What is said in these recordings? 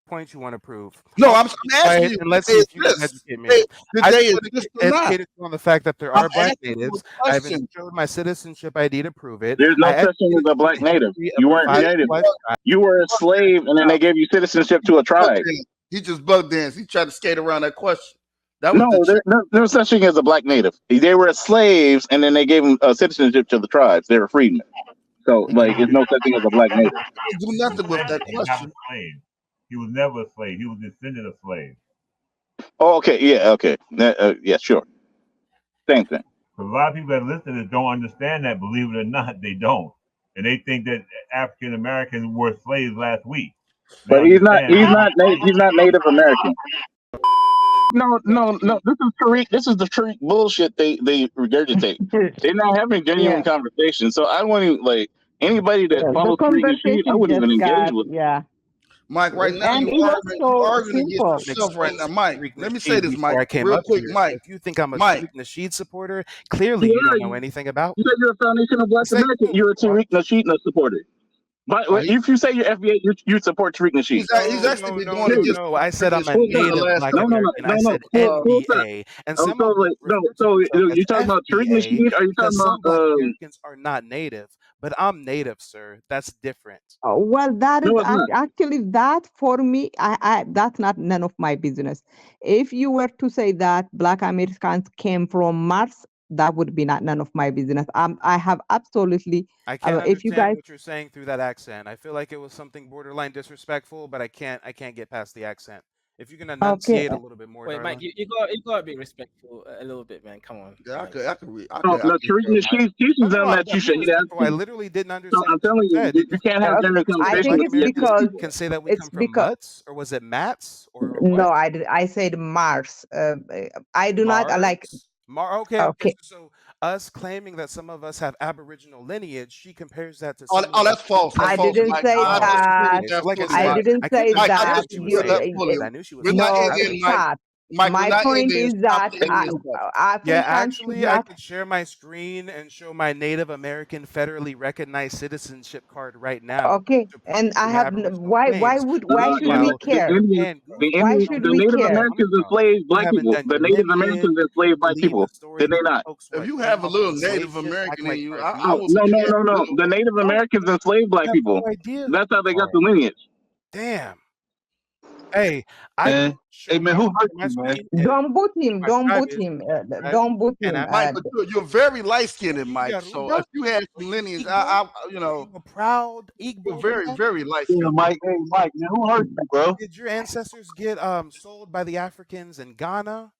point you want to prove. No, I'll I'm be asking quiet you, and did let's they see if you can exist? educate me. Did I they just want to exist get or not? educated on the fact that there I'm are black asking you natives. a I even question. showed my citizenship ID to prove it. There's no I such thing as educated a you on black the native. history of You the weren't five native. plus tribes. You were a slave, and then they gave you citizenship to a tribe. He just bug danced. He tried to skate around that question. That was the No, trick. there's no such thing as a black native. They were slaves, and then they gave them citizenship to the tribes. They were freedmen. So, like, there's no such thing as a black native. He didn't do nothing with that He's not a question. slave. He was never a slave. He was a descendant of slaves. Oh, okay, yeah, okay, yeah, sure, same thing. A lot of people that listen to this don't understand that. Believe it or not, they don't, and they think that African Americans were slaves last week. They But he's not. understand. He's not Native American. No. This is Tariq. This is the Tariq bullshit they regurgitate. They're not having genuine Yeah, conversation. So I want to like anybody that the follows Tariq Nasheed, I conversation wouldn't even just engage got, with. yeah. Mike, right now And you it was arguing so against simple. yourself right now. Exposed Mike, Tariq let me say Nasheed this, before Mike, I came real up quick. here. So Mike, if you think I'm a Mike, Tariq Nasheed supporter, clearly you Yeah, don't know anything about you me. said you're a foundation of Black Say American. who? You're a Tariq Nasheed supporter. But if you say you're FBA, you support Tariq Nasheed. he's actually been going against No. I said I'm a Full time. the native last Black couple. American. I said Full time. NBA, and Oh, some so of them like no. refer to So themselves as you talking about Tariq FBA Nasheed? Are you talking because some Black about? Americans are not native, but I'm native, sir. That's different. Well, that is No, it's not. actually that for me. That's not none of my business. If you were to say that Black Americans came from Mars, that would be not none of my business. I have absolutely. I can't If you understand guys, what you're saying through that accent. I feel like it was something borderline disrespectful, but I can't get past the accent. If you can okay, enunciate a little bit more, Wait, Mike, darling. you gotta be respectful a little bit, man. Come on, Yeah, like, I could read. No, I no, could Tariq hear Mike. Nasheed teaches them I'm that you being should ask respectful. I people. literally didn't So understand I'm what you telling said. you, Did you you say can't that have general I conversation think Black with it's indigenous Americans because people. can say that we it's come from because mutts, or was it mats, or no, what? I said Mars. I do not like. Mars? Okay. Okay, So us claiming that some of us have Aboriginal lineage, she compares that to Oh, some of us that's false. That's I having false, didn't Mike. say I Neanderthal disagree that. with lineage. So that like I fully, I said, Mike. didn't I say couldn't Mike, I understand that. what she was disagree with You, that saying, fully. but I knew she was We're saying not no, that. Indian, Mike. chat. Mike, we're My not point Indian. is Stop that the Indian stuff. Yeah, Africans should actually, I not. could share my screen and show my Native American federally recognized citizenship card right now Okay, to prove and I the have Aboriginal why claims. would why should we Meanwhile, The care? Indians, can the Google Why Indians, should the we where Native you're care? coming Americans from. enslaved You black haven't people. done The your Native lineage. Americans You enslaved black believe the people. story Did they that not? folks If what you came have a off of little the slave Native ships act American in like you, I tribunals. would No, say no, you have no, a no. little. The Native No, Americans enslaved you black have people. no idea who That's how you they got are. the lineage. Damn. Hey, I can Man, hey show man, my who hurt my you, man? screen and Don't boot who him. my Don't tribe boot is. him. My tribe Don't boot Pan him. Mike, African. but you're very light skinned, Mike. Hallelujah, So if Ruda. you had Are some you lineage, Igbo? you Are know, you a proud you're Igbo very, man? very light Yeah, skinned. Mike. Hey, Mike, man, who hurt you, bro? Did your ancestors get sold by the Africans in Ghana,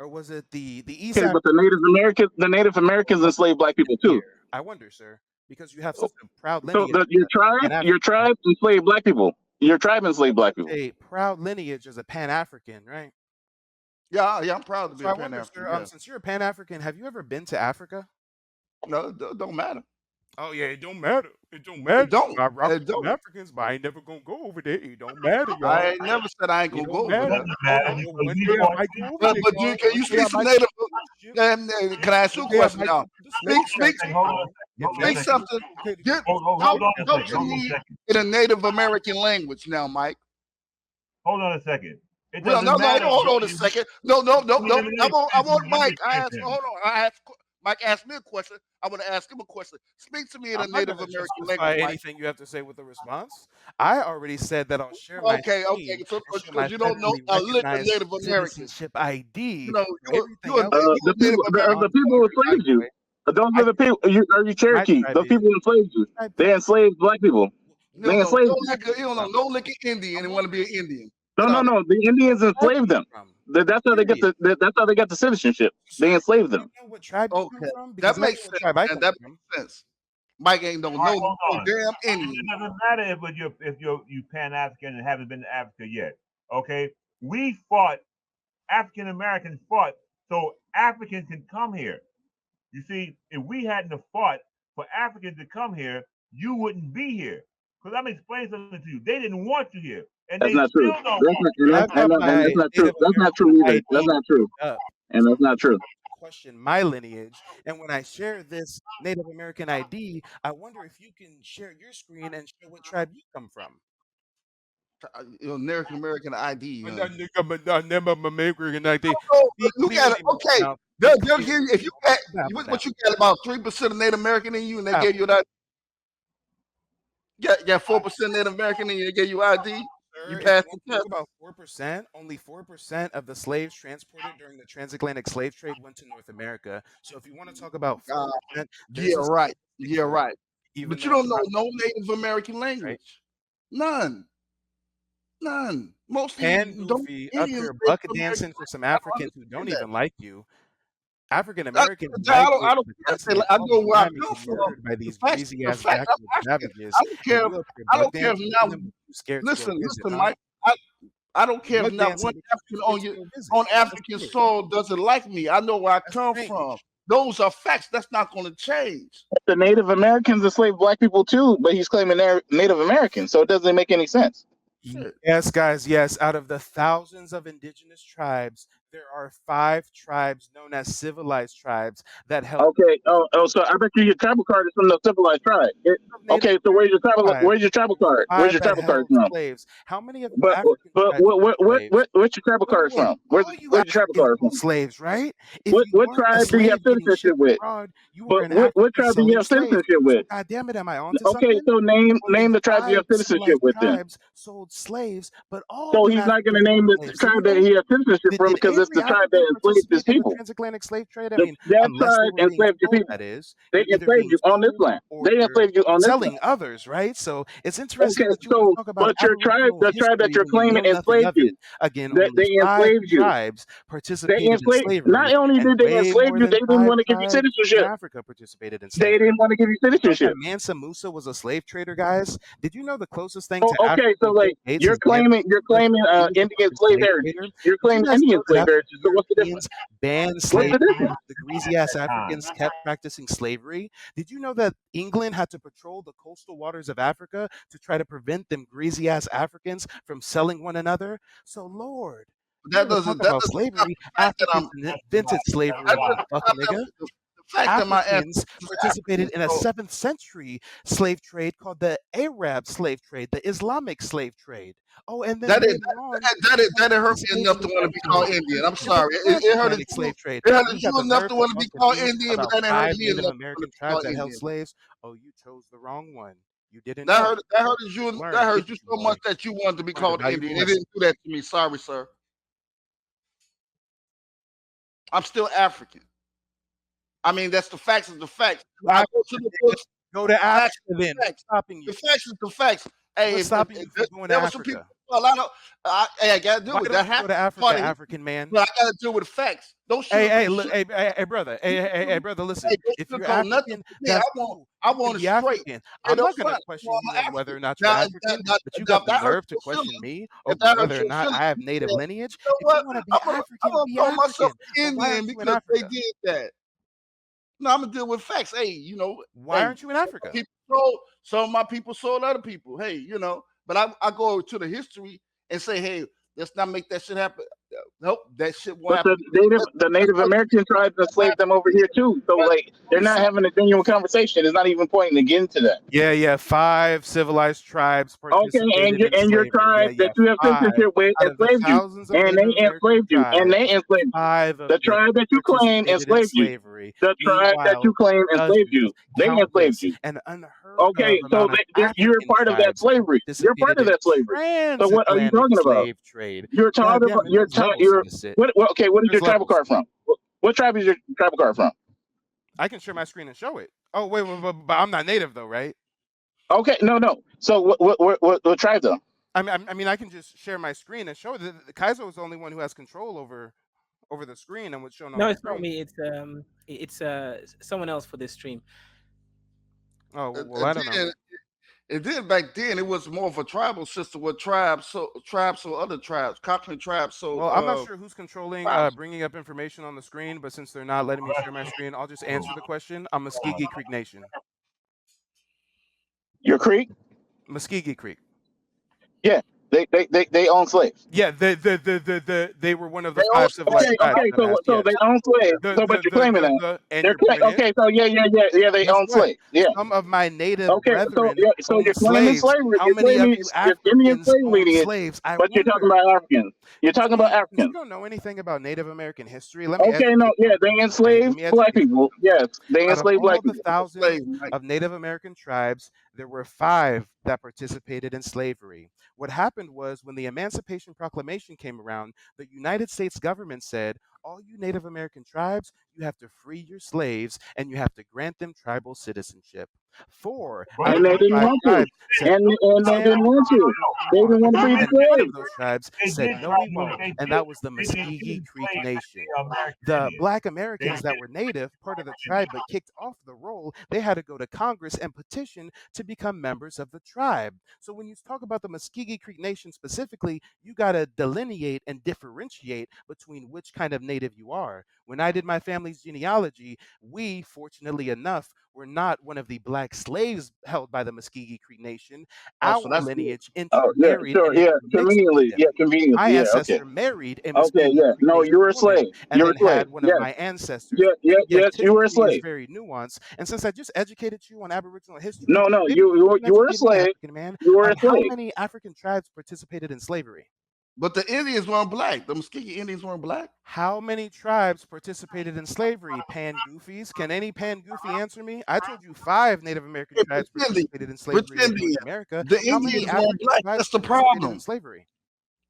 or was it the East Okay, but Africans The Native Americans of enslaved black people here? too. I wonder, sir, because you have such a proud So lineage as a Pan your African. tribe enslaved black people. Your tribe enslaved black people. A proud lineage as a Pan African, right? Yeah, I'm proud to be So a I Pan wonder, African. sir, Yeah, since you're a Pan African, have you ever been to Africa? no, it don't matter. Oh yeah, it don't matter. It don't It matter. don't. I rock It with some don't. Africans, but I ain't never gonna go over there. It don't matter, I y'all. ain't never said I ain't It gonna don't go over It matter. there. doesn't Oh, matter well, because one he day I fought might you. go over But there, but y'all. can One you day I speak some might native? go to the ship. Can I ask you One a day I question might now? go to the slave ship. Hold on, If hold on y'all a Speak second. something. okay to Get Hold on a talk second. to Hold on a me second. in a Native American language now, Mike. Hold on a second. It Well, doesn't no, matter. hold on a second. No. I want Mike. Understand. Hold on. I ask Mike asked me a question. I want to ask him a question. Speak to me in a I'm not Native gonna American justify language, Mike. anything you have to say with a response. I already said that I'll share my Okay. screen So and show because my you don't know federally a lick of recognized Native American. citizenship ID. You know, For everything else that you The a Native people, American. the people on who here, by enslaved the you. way, Those are I the people. Are you my Cherokee? tribe Those is people who enslaved you. tribe They enslaved black people. You They don't know enslaved no you. lick of, you don't know from. no lick of Indian I'm and want to be wondering an Indian. No, Get no, out of no. The Indians what tribe enslaved you them. come from. That's how they get Period. That's how they got the citizenship. They Sir, enslaved do you them. know what tribe you come Okay, from? that Because I know makes what sense, tribe I man. come That from. makes sense. Mike ain't All know right, hold no on. damn It Indian. doesn't matter if you Pan African and haven't been to Africa yet. Okay, we fought. African Americans fought so Africans can come here. You see, if we hadn't have fought for Africans to come here, you wouldn't be here. Because I'm explaining something to you. They didn't want you here, and That's they not true. still don't want you. I've got And my that's not true. Native That's not American true either. That's ID not true. up. And that's not true. Question my lineage, and when I share this Native American ID, I wonder if you can share your screen and show what tribe you come from. American American ID. Never immigrant ID. Oh, Speak look at it. clearly, Okay, now. they'll Speak give clearly. you if you got Babble now. what you got about 3% of Native American in you, and they Babble. gave you that. Got 4% Native American in you, they gave you ID. Sir, You if passed you the want to test. talk about 4%, only 4% of the slaves transported during the transatlantic slave trade went to North America. So if you want to talk about 4%, there's Yeah, a right. statistic Yeah, for it, right. even But you though don't it's know not no Native American right. language. None. Most of Pan you don't Goofy up Indian here Native buck American dancing for some language. I don't Africans who don't understand even like you. African that. Americans I might don't, get I to don't the care. continent I all know the where I time and come get from. murdered by these greasy The ass fact, I'm backwoods African. savages, I don't and care. you up here I buck don't care if dancing not. for them, but you scared to go Listen, visit, huh? Mike. I don't care if Buck not dancing, one but you African scared on to you go visit. on That's African strange. soil doesn't like me. I know where I That's come strange. from. Those are facts. That's not going to change. The Native Americans enslaved black people too, but he's claiming they're Native Americans, so it doesn't make any sense. Shit. Yes, guys, yes. Out of the thousands of indigenous tribes, there are 5 tribes known as civilized tribes that held Okay. So I bet you your tribal card is from the civilized tribe. Native Okay. So where's your tribal? tribes. Where's your tribal There were card? Where's 5 your that tribal card held from? slaves. How many of the But African tribes held slaves? what's your tribal card Wait. from? Where's All you your tribal Africans card own from? slaves, right? If you What weren't a tribe do you have slave getting citizenship shipped with? abroad, you were But an what African tribe do you selling have slaves. citizenship So with? God damn it, am I onto Okay, something? so name Only the tribe you 5 have citizenship civilized with then. tribes sold slaves, but all So them he's not going to Africans name owned the slaves. Do you tribe that know? he has citizenship from Did because it's every the tribe African that enslaved his participate in the people. transatlantic slave trade? I That mean, unless they tribe were being enslaved your sold, people. that is. They You're either enslaved being you on this sold land. or They you're enslaved you on this land. selling others, right? So it's interesting Okay, that you want so to talk about but your tribe, Aboriginal the tribe that history you're when you claiming know nothing enslaved of you. it. Again, That only they 5 enslaved you. tribes They participated in enslaved. Not slavery, only and did they way enslave more you, than they didn't 5 want to give you tribes in citizenship. Africa participated in They slavery. didn't want to give you Did you know citizenship. that Mansa Musa was a slave trader, guys? Did you know the closest thing Oh, to okay, African so like Bill Gates you're is Dan claiming Bush? He was a Indian fucking slave slave heritage. trader. You're Did you claiming guys Indian know that slave after heritage. the So what's the difference? Europeans banned What's the slavery, difference? the greasy ass Africans kept practicing slavery? Did you know that England had to patrol the coastal waters of Africa to try to prevent them greasy ass Africans from selling one another? So, Lord, you That want to talk doesn't about stop slavery? the fact that Africans invented that slavery, you doesn't fuck stop nigga. the fact that my Africans ancestors participated African. in a So 7th century slave trade called the Arab slave trade, the Islamic slave trade. Oh, and then that later on, it hurt me participated enough in to the want to be called Indian. I'm in the sorry. It hurted transatlantic you. slave trade. It You hurted got you the enough nerve to to want to talk be to called me Indian, but about that didn't hurt 5 me Native enough to want American to be tribes called that held Indian. slaves. Oh, you chose the wrong one. You didn't That know. hurt. That hurted you. Just learn. That Get hurt you with you, so much boy. that you wanted to be Learned a called valuable Indian. It lesson. didn't do that to me. Sorry, sir. I'm still African. I mean, that's the facts of the facts. I go to the books. Go to Facts Africa is the then. What's facts. stopping The you? facts is the facts. Hey, What's stopping you from going to there were some people. Africa? Well, I got to deal Why with don't that. you go to Happened. Africa, African man? But I got to deal with facts. Don't Hey, sugarcoat. look, hey, brother, hey, brother, listen. Don't If you're sugarcoat nothing African, to me. that's I cool. You can want it be straight. African. I'm Straight up not gonna front. question Well, you I'm on whether African. or not you're Now, African, but you got the that hurts nerve to your question feelings. me If over that hurts whether or your not feelings, I have native lineage. you know If you what? want to be I'm African, gonna be call myself African. But why Indian aren't you in because they Africa? did that. No, I'm gonna deal with facts. Hey, Why aren't you in Africa? some of my people sold other people. Hey, but I go to the history and say, hey, let's not make that shit happen. Nope, that shit won't But happen. the Native American tribes enslaved them over here too. So like they're not having a genuine conversation. There's not even point to get into that. Yeah, 5 civilized tribes Okay, participated in and your slavery. tribe that Yeah, you have 5 citizenship with out of the enslaved you, thousands of and Native they American enslaved you, and tribes. they enslaved you. 5 of The them tribe that you claim participated in enslaved you. slavery. The tribe that you Meanwhile, claim enslaved dozens, you. They enslaved countless, you. and unheard Okay, of so amount of you're African part of that tribes slavery. You're part participated of in that slavery. So what are you transatlantic talking about? slave trade. You're God talking damn about it, there's levels to this shit. okay, what is There's your tribal levels. card from? What tribe is your tribal card from? I can share my screen and show it. Oh, wait, but I'm not native though, right? Okay, no. So what tribe though? I mean, I can just share my screen and show it. The Kaiser is the only one who has control over the screen and what's shown on No, the it's not screen. me. It's someone else for this stream. Oh well, I don't know. It did back then. It was more of a tribal system with tribes, so other tribes, Cockney tribes. So Well, I'm not sure who's controlling bringing up information on the screen, but since they're not letting me share my screen, I'll just answer the question. I'm Muscogee Creek Nation. Your creek? Muscogee Creek. Yeah. They own slaves. Yeah, they were one of the They all five civilized Okay, tribes. okay, Dumbass. so Yes. they own slaves. So, but you're claiming that And they're your point is, okay. So yeah. They guess own what? slaves. Yeah. Some of my native Okay, so brethren yeah, so own you're claiming slaves. slavery. How You're many of claiming you it's Indian Africans slave own lineage, slaves? I but you're talking wonder. about Africans. You're talking about See, since you Africans. don't know anything about Native American history, let me Okay, no, educate you yeah, on they something, okay? Let enslaved me black educate you on people. something. Yes, they Out of enslaved all black the people. thousands slaves, Mike. of Native American tribes, there were 5 that participated in slavery. What happened was when the Emancipation Proclamation came around, the United States government said, all you Native American tribes, you have to free your slaves and you have to grant them tribal citizenship. 4 out But And of they those didn't 5 want to. tribes said, And no, we they won't. didn't want And to. 4 said, They we won't. didn't want to free the And 5 of slaves. those tribes they said, did no, try we to, won't. they And did, that was the they did Muscogee Creek enslave Nation. the American The Indians. black They Americans did that were native, part of the tribe, but kicked off the roll, they had to go to Congress and petition to become members of the tribe. So when you talk about the Muscogee Creek Nation specifically, you got to delineate and differentiate between which kind of native you are. When I did my family's genealogy, we, fortunately enough, were not one of the black slaves held by the Muscogee Creek Nation. Oh, so Our that's good. lineage Oh yeah, intermarried sure, and yeah, intermixed with conveniently, them. yeah, conveniently, My yeah, okay, ancestor married a okay, Muscogee yeah. Creek No, you Nation were a woman slave. and You're a then slave. had one of Yes, my ancestors. yeah, yeah, Yes, yes, you were a history is slave. very nuanced. And since I just educated you on Aboriginal history, No, maybe you can you were a educate me, slave. African man, You were on a how slave. many African tribes participated in slavery. But the Indians weren't black. The Muscogee Indians weren't black. How many tribes participated in slavery? Pan Goofies. Can any Pan Goofy answer me? I told you 5 Native American Hey, tribes pretending, participated in slavery in North pretending. America. The How many Indians weren't African black. tribes That's the participated in problem. slavery?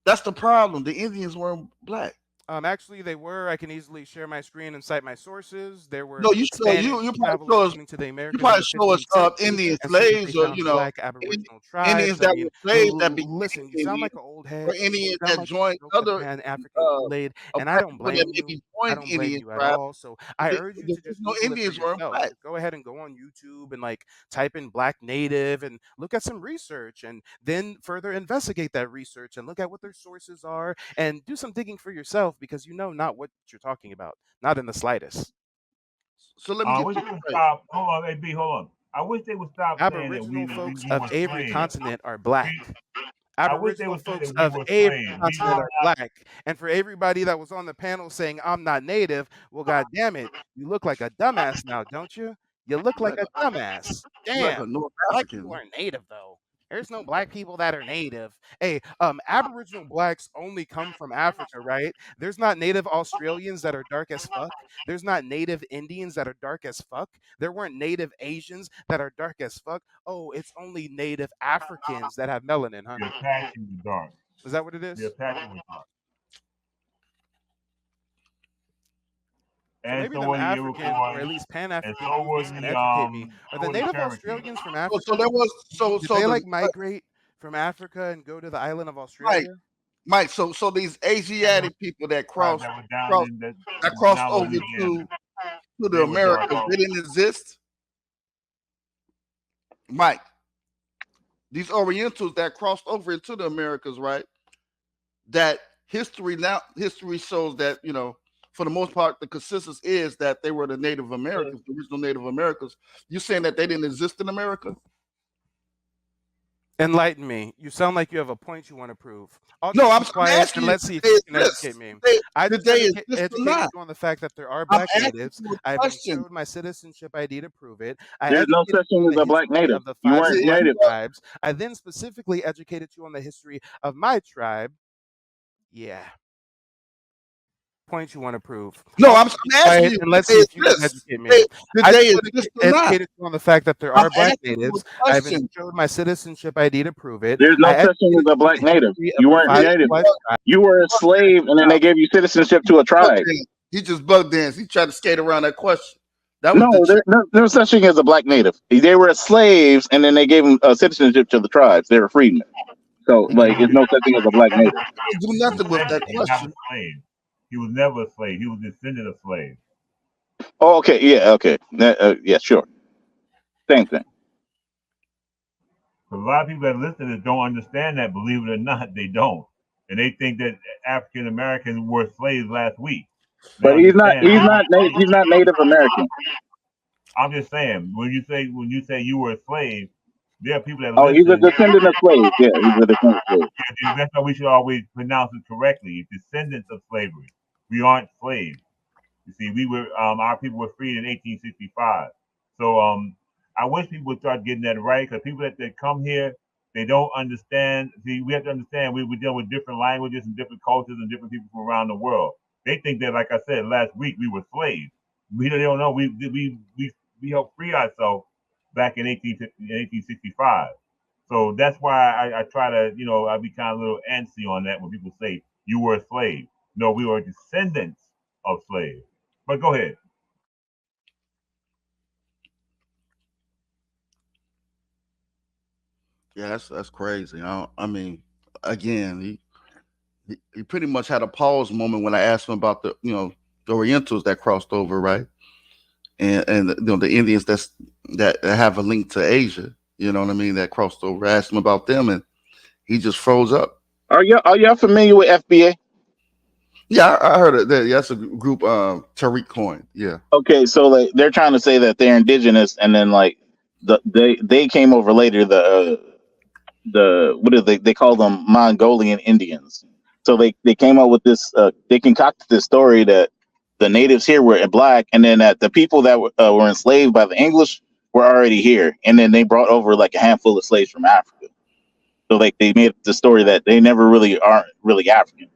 That's the problem. The Indians weren't black. Actually, they were. I can easily share my screen and cite my sources. There were No, you show Spanish you probably travelers show us. coming to the You Americas in probably the show us 15th century Indian and said that they slaves, or found black Aboriginal Indians tribes. I that mean, were slaves that became listen, you sound Indians, like an old or head. You Indians sound that like you joined broke the other Pan African Kool-Aid, and I black don't people that blame you. maybe I joined don't blame Indian you at tribes. all. So I urge you The to just original Google it for Indians weren't yourself. black. Just go ahead and go on YouTube and like type in Black Native and look at some research, and then further investigate that research and look at what their sources are and do some digging for yourself because you know not what you're talking about, not in the slightest. So let me I get wish this they would straight. stop. Hold on, hey B, hold on. I wish they would stop saying that Aboriginal folks we of were every slaves. continent are black. I wish they Aboriginal would say folks that we of were every slaves. We continent were are black. And for everybody that was on the panel saying I'm not native, well, God damn it, you look like a dumbass now, don't you? You look like Like a a, dumbass. like Damn. a North Black people African. aren't native though. There's no black people that are native. Hey, Aboriginal blacks only come from Africa, right? There's not native Australians that are dark as fuck. There's not native Indians that are dark as fuck. There weren't native Asians that are dark as fuck. Oh, it's only native Africans that have melanin, huh? The Apache was dark. Is that what it The is? Apache was dark. So And maybe so them were the African or Iroquois, at least Pan and African so were goofies can educate me. Are the native Cherokees. Australians from So Africa? there was Did so they the like migrate from Africa and go to the island of Mike, Australia? Mike. So these Asiatic people that Tribes crossed that were down crossed in the that crossed now over Louisiana. to the They were dark Americas, they also. didn't exist. Mike, these Orientals that crossed over into the Americas, right? That history shows that, for the most part, the consensus is that they were the Native Americans, the original Native Americans. You saying that they didn't exist in America? Enlighten me. You sound like you have a point you want to prove. I'll No, just I'm be quiet and asking you, let's see did if they you can exist? educate me. Did I did just they exist or educated not? you on the fact that there are I'm black asking natives. you a I even question. showed my citizenship ID to prove it. I There's no educated such you thing on as the a black history native. of the You 5 weren't Did civilized native. tribes. I then specifically educated you on the history of my tribe. Yeah. Point you want to prove. No, I'll I'm just be asking quiet you, and did let's see they if you can exist? educate me. Did I they just exist or not? educated you on the fact that there I'm are black asking you natives. a I even question. showed my citizenship ID to prove it. There's I no such thing educated as a you on black the native. history of You the weren't 5 native. civilized tribes. You were a slave, and then they gave you citizenship to a tribe. He just bug danced. He tried to skate around that question. That was No, the trick. there's no such thing as a black native. They were slaves, and then they gave them citizenship to the tribes. They were freedmen. So, like, there's no such thing as a black native. He didn't do nothing with that Descendant, not a question. slave. He was never a slave. He was a descendant of slaves. Oh, okay, yeah, okay, yeah, sure, same thing. Because a lot of people that listen to this don't understand that. Believe it or not, they don't, and they think that African Americans were slaves last week. They But he's not. understand. He's not Native American. I'm just saying when you say you were a slave, There are people that Oh, he's a listen. descendant of slaves. Yeah, he's a descendant of slaves. Yeah, that's why we should always pronounce it correctly. Descendants of slavery. We aren't slaves. You see, we were our people were freed in 1865. So I wish people would start getting that right, because people that come here, they don't understand. See, we have to understand we deal with different languages and different cultures and different people from around the world. They think that, like I said last week, we were slaves. They don't know we helped free ourselves back in 1865. So that's why I try to, I be kind of a little antsy on that when people say you were a slave. No, we were descendants of slaves. But go ahead. Yeah, that's crazy. I mean, again, he pretty much had a pause moment when I asked him about the Orientals that crossed over, right? And the Indians that have a link to Asia. You know what I mean? That crossed over. I asked him about them, and he just froze up. Are y'all familiar with FBA? Yeah, I heard it. Yeah, that's a group. Tariq coined. Yeah. Okay, so like they're trying to say that they're indigenous, and then like they came over later. What do they call them? Mongolian Indians. So they came up with this. They concocted this story that the natives here were black, and then that the people that were enslaved by the English were already here, and then they brought over like a handful of slaves from Africa. So like they made the story that they never really aren't really African.